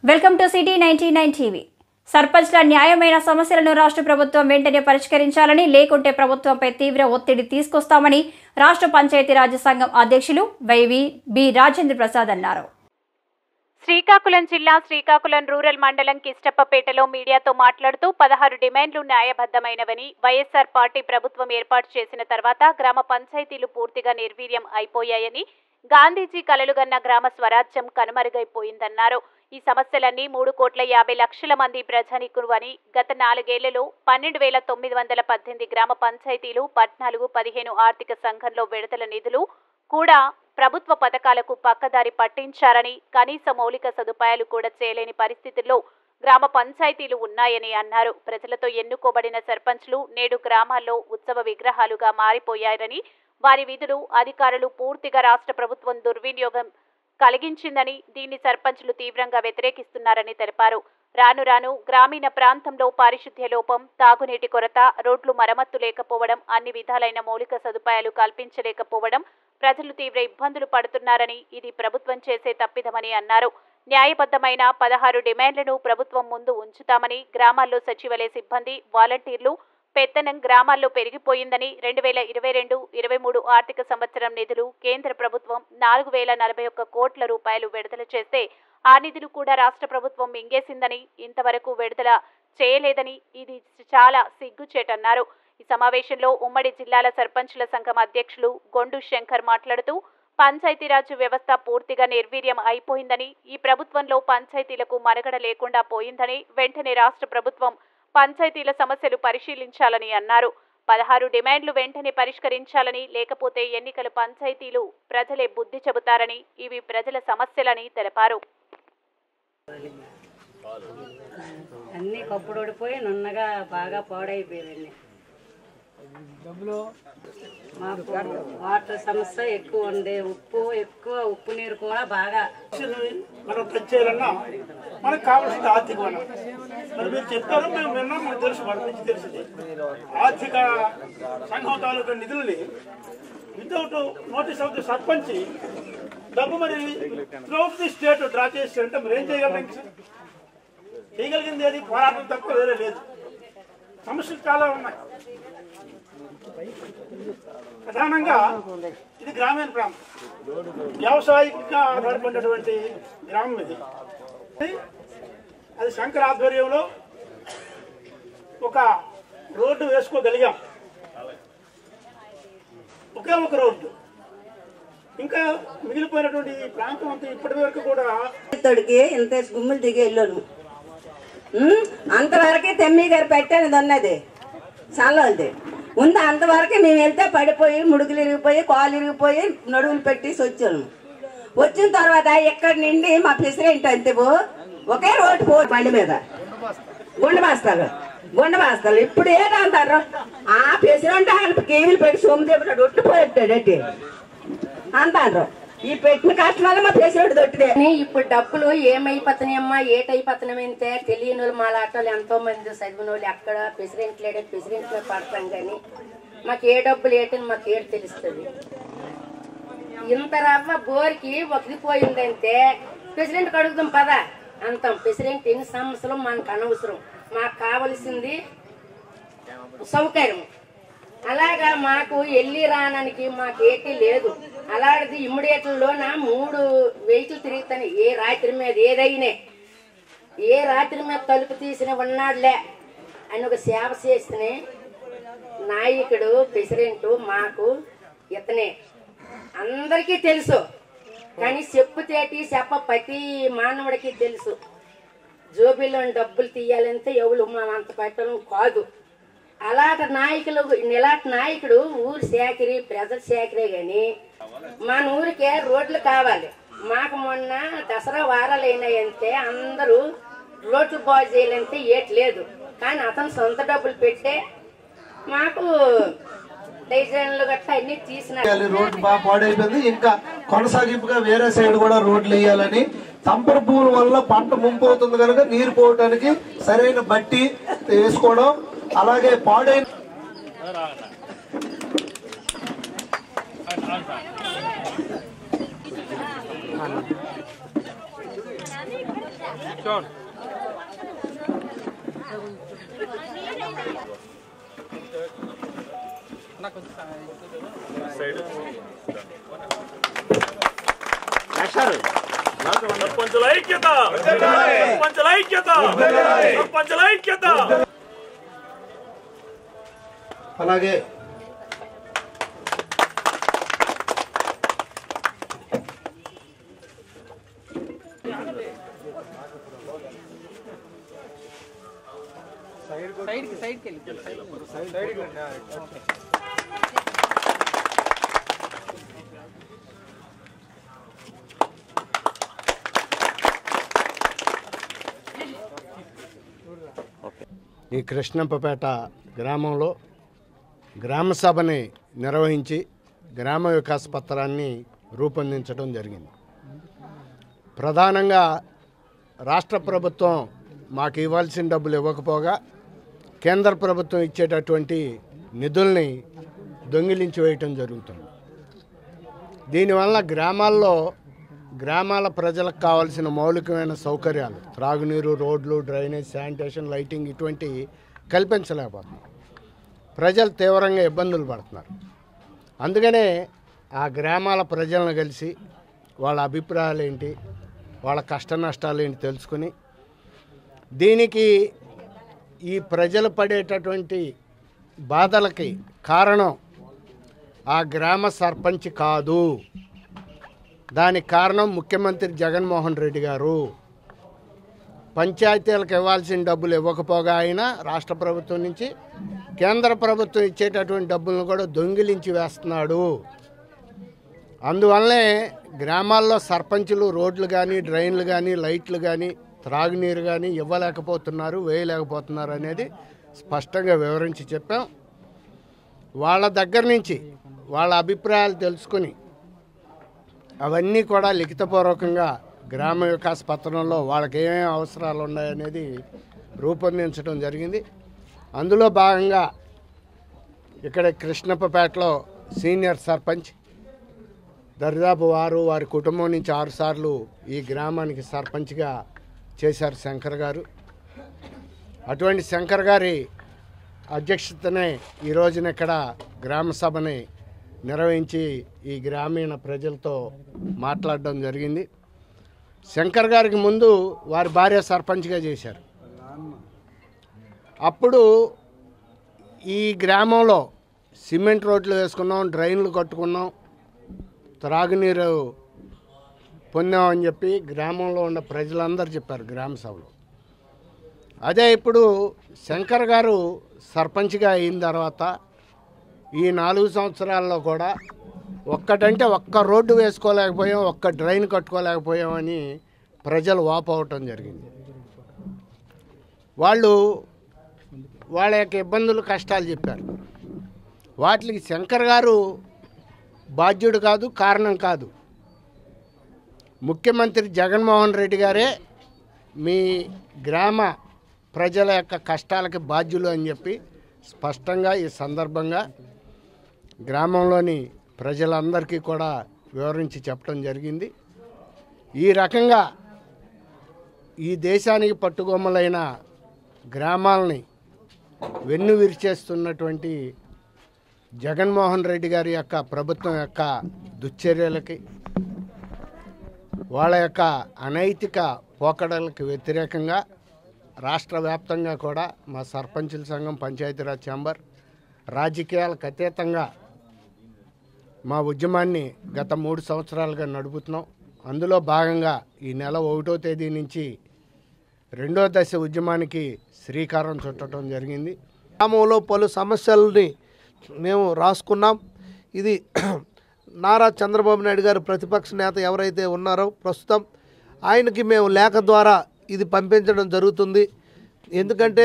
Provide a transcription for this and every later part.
Welcome to city 99 TV. సర్పంచ్ల న్యాయమైన సమస్యలను రాష్ట్ర ప్రభుత్వం వెంటనే పరిష్కరించాలని, లేకుంటే ప్రభుత్వంపై తీవ్ర ఒత్తిడి తీసుకొస్తామని రాష్ట్ర పంచాయతీరాజ్ సంఘం అధ్యక్షులు వైవి బి రాజేంద్ర ప్రసాద్ అన్నారు. శ్రీకాకుళం జిల్లా శ్రీకాకుళం రూరల్ మండలం కిష్టప్పపేటలో మీడియాతో మాట్లాడుతూ 16 డిమాండ్లు న్యాయబద్ధమైనవని, వైఎస్ఆర్ పార్టీ ప్రభుత్వం ఏర్పాటు చేసిన తర్వాత గ్రామ పంచాయతీలు పూర్తిగా నిర్వీర్యం అయిపోయాయని, గాంధీజీ కలలుగన్న గ్రామ స్వరాజ్యం కనుమరుగైపోయిందన్నారు. ఈ సమస్యలన్నీ 3,50,00,000 మంది ప్రజానీకులు అని, గత 4 ఏళ్లలో 12,918 గ్రామ పంచాయతీలు, 14-15 ఆర్థిక సంఘంలో విడుదల నిధులు కూడా ప్రభుత్వ పథకాలకు పక్కదారి పట్టించారని, కనీస మౌలిక సదుపాయాలు కూడా చేయలేని పరిస్థితుల్లో గ్రామ పంచాయతీలు ఉన్నాయని అన్నారు. ప్రజలతో ఎన్నుకోబడిన సర్పంచ్లు నేడు గ్రామాల్లో ఉత్సవ విగ్రహాలుగా మారిపోయారని, వారి విధులు, అధికారులు పూర్తిగా రాష్ట్ర ప్రభుత్వం దుర్వినియోగం కలిగించిందని, దీన్ని సర్పంచ్లు తీవ్రంగా వ్యతిరేకిస్తున్నారని తెలిపారు. రాను రాను గ్రామీణ ప్రాంతంలో పారిశుద్ధ్య లోపం, తాగునీటి కొరత, రోడ్లు మరమ్మత్తు లేకపోవడం, అన్ని విధాలైన మౌలిక సదుపాయాలు కల్పించలేకపోవడం ప్రజలు తీవ్ర ఇబ్బందులు పడుతున్నారని, ఇది ప్రభుత్వం చేసే తప్పిదమని అన్నారు. న్యాయబద్ధమైన 16 డిమాండ్లను ప్రభుత్వం ముందు ఉంచుతామని, గ్రామాల్లో సచివాలయ సిబ్బంది, వాలంటీర్లు పెత్తనం గ్రామాల్లో పెరిగిపోయిందని, 2022-23 ఆర్థిక సంవత్సరం నిధులు కేంద్ర ప్రభుత్వం 4,041 కోట్ల రూపాయలు విడుదల చేస్తే ఆ నిధులు కూడా రాష్ట్ర ప్రభుత్వం మింగేసిందని, ఇంతవరకు విడుదల చేయలేదని, ఇది చాలా సిగ్గుచేటన్నారు. ఈ సమావేశంలో ఉమ్మడి జిల్లాల సర్పంచుల సంఘం అధ్యక్షులు గొండు శంకర్ మాట్లాడుతూ, పంచాయతీరాజ్ వ్యవస్థ పూర్తిగా నిర్వీర్యం అయిపోయిందని, ఈ ప్రభుత్వంలో పంచాయతీలకు మనుగడ లేకుండా పోయిందని, వెంటనే రాష్ట్ర ప్రభుత్వం పంచాయతీల సమస్యలు పరిశీలించాలని అన్నారు. 16 డిమాండ్లు వెంటనే పరిష్కరించాలని, లేకపోతే ఎన్నికల పంచాయతీలు ప్రజలే బుద్ధి చెబుతారని, ఇవి ప్రజల సమస్యలని తెలిపారు. అన్ని కప్పుడోడిపోయి నున్నగా బాగా పాడైపోయాయండి. వాటర్ సమస్య ఎక్కువ ఉంది, ఉప్పు నీరు కూడా బాగా మనం తెచ్చేయాలన్నా మనకు కావాల్సిన ఆర్థిక వనరు మరి మీరు చెప్పారు, మేము విన్నాం, మనకు తెలుసు, మన నుంచి తెలిసింది. ఆర్థిక సంఘం తాలూకా నిధులని without notice of the sarpanch డబ్బు మరి త్రూఅవుట్ ది స్టేట్ డ్రా చేసి అంటే మీరు ఏం చేయగలిగింది? చేయగలిగింది అది పోరాటం తప్ప వేరే లేదు. సమస్యలు చాలా ఉన్నాయి. ప్రధానంగా ఇది గ్రామీణ ప్రాంతం, వ్యవసాయంగా ఆధారపడినటువంటి గ్రామం ఇది. అది శంకర్ ఆధ్వర్యంలో ఒక రోడ్డు వేసుకోగలిగాం, ఒకే ఒక రోడ్డు. ఇంకా మిగిలిపోయినటువంటి ప్రాంతం అంతా ఇప్పటి వరకు కూడా ఇంత గుమ్ములు దిగి వెళ్ళాను. అంతవరకే తెమ్మి గారు పెట్టాను ఉన్నది చాలా ఉంది. అంతవరకే మేము వెళ్తే పడిపోయి ముడుగులు ఇరిగిపోయి, కాలు ఇరిగిపోయి, నడువులు పెట్టేసి వచ్చాను. వచ్చిన తర్వాత ఎక్కడి నుండి మా ప్రెసిడెంట్ అంతే ఒకే రోడ్డు బండి మీద గుండె బాస్తాలు ఇప్పుడు ఏదంటారు? ఆ ప్రెసిడెంట్ ఆయన కేవీలు పెట్టి సోమదేవుడు ఒట్టిపోయాడు అంటారు. ఈ పెట్టిన కష్టాలు మా ప్రెసిడెంట్ దొట్టిదే. ఇప్పుడు డబ్బులు ఏమైపోతున్నాయమ్మా, ఏటైపోతున్నాయంటే తెలియని వాళ్ళు మా లాటలు ఎంతో మంది చదివిన వాళ్ళు అక్కడ ప్రెసిడెంట్ లేడే ప్రెసిడెంట్ పడతాం, కానీ మాకు ఏ డబ్బులు ఏటని మాకు ఏడు తెలుస్తుంది. ఇంత రవ్వ బోర్కి ఒకిపోయిందంటే ప్రెసిడెంట్కి అడుగుదాం పదా అంటాం. ప్రెసిడెంట్ ఎన్ని సమస్యలు మనకు అనవసరం, మాకు కావలసింది సౌకర్యం. అలాగా మాకు వెళ్ళి రావడానికి మాకేటీ లేదు. అలాంటిది ఇమ్మీడియట్లోన 3 వెహికల్ తిరుగుతాను. ఏ రాత్రి మీద ఏ రాత్రి మీద తలుపు తీసిన ఉన్నాడులే అని ఒక సేవ చేసిన నాయకుడు ప్రెసిడెంట్ మాకు ఇతనే అందరికీ తెలుసు. కానీ చెప్పుతేటి ప్రతి మానవుడికి తెలుసు. జోబీలో డబ్బులు తీయాలంటే ఎవరు మా అంత పెట్టడం కాదు. అలాంటి నాయకుడు ఊరు సేకరి ప్రజల సేకరే, కానీ మన ఊరికే రోడ్లు కావాలి. మాకు మొన్న దసరా వారాలు అయినాయంటే అందరూ రోడ్లు బాగు చేయాలంటే ఏట్లేదు, కానీ అతను సొంత డబ్బులు పెట్టే మాకు డిజైన్లు గట్టా అన్ని తీసిన రోడ్డు బాగా పాడైపోయింది. ఇంకా కొనసాగింపుగా వేరే సైడ్ కూడా రోడ్లు వేయాలని, తంపర పువ్వుల వల్ల పంట ముంపు అవుతుంది కనుక నీరు పోవటానికి సరైన బట్టి వేసుకోవడం, అలాగే పాడైన అలాగే ఈ కృష్ణంపపేట గ్రామంలో గ్రామ సభని నిర్వహించి గ్రామ వికాస పత్రాన్ని రూపొందించడం జరిగింది. ప్రధానంగా రాష్ట్ర ప్రభుత్వం మాకు ఇవ్వాల్సిన డబ్బులు ఇవ్వకపోగా కేంద్ర ప్రభుత్వం ఇచ్చేటటువంటి నిధుల్ని దొంగిలించి వేయటం జరుగుతుంది. దీనివల్ల గ్రామాల ప్రజలకు కావాల్సిన మౌలికమైన సౌకర్యాలు, త్రాగునీరు, రోడ్లు, డ్రైనేజ్, శానిటేషన్, లైటింగ్ ఇటువంటి కల్పించలేకపోతున్నారు. ప్రజలు తీవ్రంగా ఇబ్బందులు పడుతున్నారు. అందుకనే ఆ గ్రామాల ప్రజలను కలిసి వాళ్ళ అభిప్రాయాలు ఏంటి, వాళ్ళ కష్ట నష్టాలు ఏంటి తెలుసుకుని దీనికి ఈ ప్రజలు పడేటటువంటి బాధలకి కారణం ఆ గ్రామ సర్పంచ్ కాదు, దానికి కారణం ముఖ్యమంత్రి జగన్మోహన్ రెడ్డి గారు. పంచాయతీలకు ఇవ్వాల్సిన డబ్బులు ఇవ్వకపోగా ఆయన రాష్ట్ర ప్రభుత్వం నుంచి కేంద్ర ప్రభుత్వం ఇచ్చేటటువంటి డబ్బులను కూడా దొంగిలించి వేస్తున్నాడు. అందువల్లనే గ్రామాల్లో సర్పంచులు రోడ్లు కానీ, డ్రైన్లు కానీ, లైట్లు కానీ, త్రాగునీరు కానీ ఇవ్వలేకపోతున్నారు, వేయలేకపోతున్నారు అనేది స్పష్టంగా వివరించి చెప్పాం. వాళ్ళ దగ్గర నుంచి వాళ్ళ అభిప్రాయాలు తెలుసుకుని అవన్నీ కూడా లిఖితపూర్వకంగా గ్రామ వికాస పత్రంలో వాళ్ళకి ఏమేమి అవసరాలు ఉన్నాయనేది రూపొందించడం జరిగింది. అందులో భాగంగా ఇక్కడ కృష్ణప్పపేటలో సీనియర్ సర్పంచ్ దరిదాపు వారి కుటుంబం నుంచి 6 సార్లు ఈ గ్రామానికి సర్పంచ్గా చేశారు శంకర్ గారు. అటువంటి శంకర్ గారి అధ్యక్షతనే ఈ రోజున ఇక్కడ గ్రామ సభని నిర్వహించి ఈ గ్రామీణ ప్రజలతో మాట్లాడడం జరిగింది. శంకర్ గారికి ముందు వారి భార్య సర్పంచ్గా చేశారు. అప్పుడు ఈ గ్రామంలో సిమెంట్ రోడ్లు వేసుకున్నాం, డ్రైన్లు కట్టుకున్నాం, త్రాగునీరు పొందామని చెప్పి గ్రామంలో ఉన్న ప్రజలందరూ చెప్పారు గ్రామ సభలో. అదే ఇప్పుడు శంకర్ గారు సర్పంచ్గా అయిన తర్వాత ఈ 4 సంవత్సరాల్లో కూడా ఒక్క రోడ్డు వేసుకోలేకపోయాం, ఒక్క డ్రైన్ కట్టుకోలేకపోయామని ప్రజలు వాపోవటం జరిగింది. వాళ్ళ యొక్క ఇబ్బందులు, కష్టాలు చెప్పారు. వాటికి శంకర్ గారు బాధ్యుడు కాదు, కారణం కాదు. ముఖ్యమంత్రి జగన్మోహన్ రెడ్డి గారే మీ గ్రామ ప్రజల యొక్క కష్టాలకి బాధ్యులు అని చెప్పి స్పష్టంగా ఈ సందర్భంగా గ్రామంలోని ప్రజలందరికీ కూడా వివరించి చెప్పడం జరిగింది. ఈ రకంగా ఈ దేశానికి పట్టుగొమ్మలైన గ్రామాలని వెన్ను విరిచేస్తున్నటువంటి జగన్మోహన్ రెడ్డి గారి యొక్క ప్రభుత్వం యొక్క దుశ్చర్యలకి, వాళ్ళ యొక్క అనైతిక పోకడలకు వ్యతిరేకంగా రాష్ట్ర వ్యాప్తంగా కూడా మా సర్పంచుల సంఘం, పంచాయతీరాజ్ ఛాంబర్ రాజకీయాలకు అతీతంగా మా ఉద్యమాన్ని గత 3 సంవత్సరాలుగా నడుపుతున్నాం. అందులో భాగంగా ఈ నెల 1వ తేదీ నుంచి 2వ దశ ఉద్యమానికి శ్రీకారం చుట్టడం జరిగింది. గ్రామంలో పలు సమస్యలని మేము రాసుకున్నాం. ఇది నారా చంద్రబాబు నాయుడు గారు ప్రతిపక్ష నేత ఎవరైతే ఉన్నారో ప్రస్తుతం ఆయనకి మేము లేఖ ద్వారా ఇది పంపించడం జరుగుతుంది. ఎందుకంటే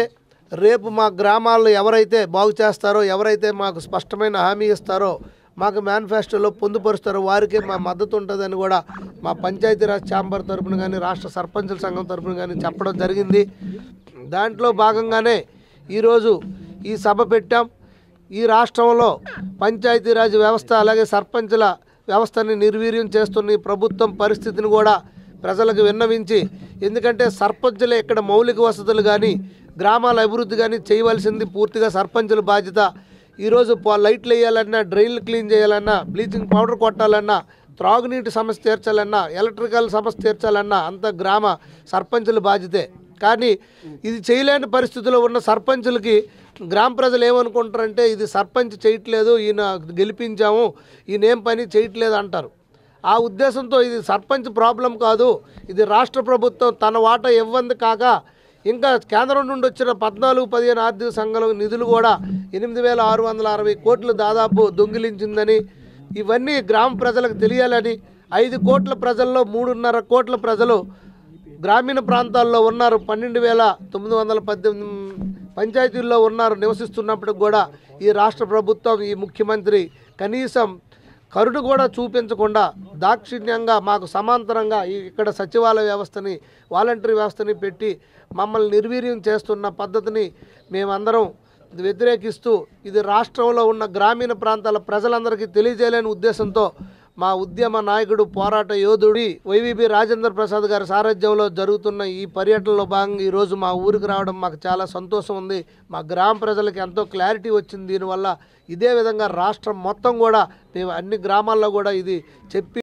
రేపు మా గ్రామాల్లో ఎవరైతే బాగు చేస్తారో, ఎవరైతే మాకు స్పష్టమైన హామీ ఇస్తారో, మాకు మేనిఫెస్టోలో పొందుపరుస్తారో వారికే మా మద్దతు ఉంటుందని కూడా మా పంచాయతీరాజ్ ఛాంబర్ తరపున కానీ, రాష్ట్ర సర్పంచుల సంఘం తరపున కానీ చెప్పడం జరిగింది. దాంట్లో భాగంగానే ఈరోజు ఈ సభ పెట్టాం. ఈ రాష్ట్రంలో పంచాయతీరాజ్ వ్యవస్థ అలాగే సర్పంచుల వ్యవస్థని నిర్వీర్యం చేస్తున్న ఈ ప్రభుత్వం పరిస్థితిని కూడా ప్రజలకు విన్నవించి, ఎందుకంటే సర్పంచులే ఇక్కడ మౌలిక వసతులు కానీ గ్రామాల అభివృద్ధి కానీ చేయవలసింది పూర్తిగా సర్పంచుల బాధ్యత. ఈరోజు లైట్లు వేయాలన్నా, డ్రైన్లు క్లీన్ చేయాలన్నా, బ్లీచింగ్ పౌడర్ కొట్టాలన్నా, త్రాగునీటి సమస్య తీర్చాలన్నా, ఎలక్ట్రికల్ సమస్య తీర్చాలన్నా అంత గ్రామ సర్పంచుల బాధ్యతే. కానీ ఇది చేయలేని పరిస్థితిలో ఉన్న సర్పంచులకి గ్రామ ప్రజలు ఏమనుకుంటారంటే, ఇది సర్పంచ్ చేయట్లేదు, ఈయన గెలిపించాము, ఈయన ఏం పని చేయట్లేదు అంటారు. ఆ ఉద్దేశంతో ఇది సర్పంచ్ ప్రాబ్లం కాదు, ఇది రాష్ట్ర ప్రభుత్వం తన వాటా ఇవ్వంది కాక ఇంకా కేంద్రం నుండి వచ్చిన 14-15 ఆర్థిక సంఘాల నిధులు కూడా 8,660 కోట్లు దాదాపు దొంగిలించిందని, ఇవన్నీ గ్రామ ప్రజలకు తెలియాలని, 5 కోట్ల ప్రజల్లో 3.5 కోట్ల ప్రజలు గ్రామీణ ప్రాంతాల్లో ఉన్నారు, 12,918 పంచాయతీల్లో ఉన్నారు, నివసిస్తున్నప్పటికి కూడా ఈ రాష్ట్ర ప్రభుత్వం, ఈ ముఖ్యమంత్రి కనీసం కరుణ కూడా చూపించకుండా దాక్షిణ్యంగా మాకు సమాంతరంగా ఇక్కడ సచివాలయ వ్యవస్థని, వాలంటరీ వ్యవస్థని పెట్టి మమ్మల్ని నిర్వీర్యం చేస్తున్న పద్ధతిని మేమందరం వ్యతిరేకిస్తూ, ఇది రాష్ట్రంలో ఉన్న గ్రామీణ ప్రాంతాల ప్రజలందరికీ తెలియజేయలేని ఉద్దేశంతో మా ఉద్యమ నాయకుడు, పోరాట యోధుడి వైవీబీ రాజేంద్ర ప్రసాద్ గారి సారథ్యంలో జరుగుతున్న ఈ పర్యటనలో భాగంగా ఈరోజు మా ఊరికి రావడం మాకు చాలా సంతోషం ఉంది. మా గ్రామ ప్రజలకు ఎంతో క్లారిటీ వచ్చింది దీనివల్ల. ఇదే విధంగా రాష్ట్రం మొత్తం కూడా మేము అన్ని గ్రామాల్లో కూడా ఇది చెప్పి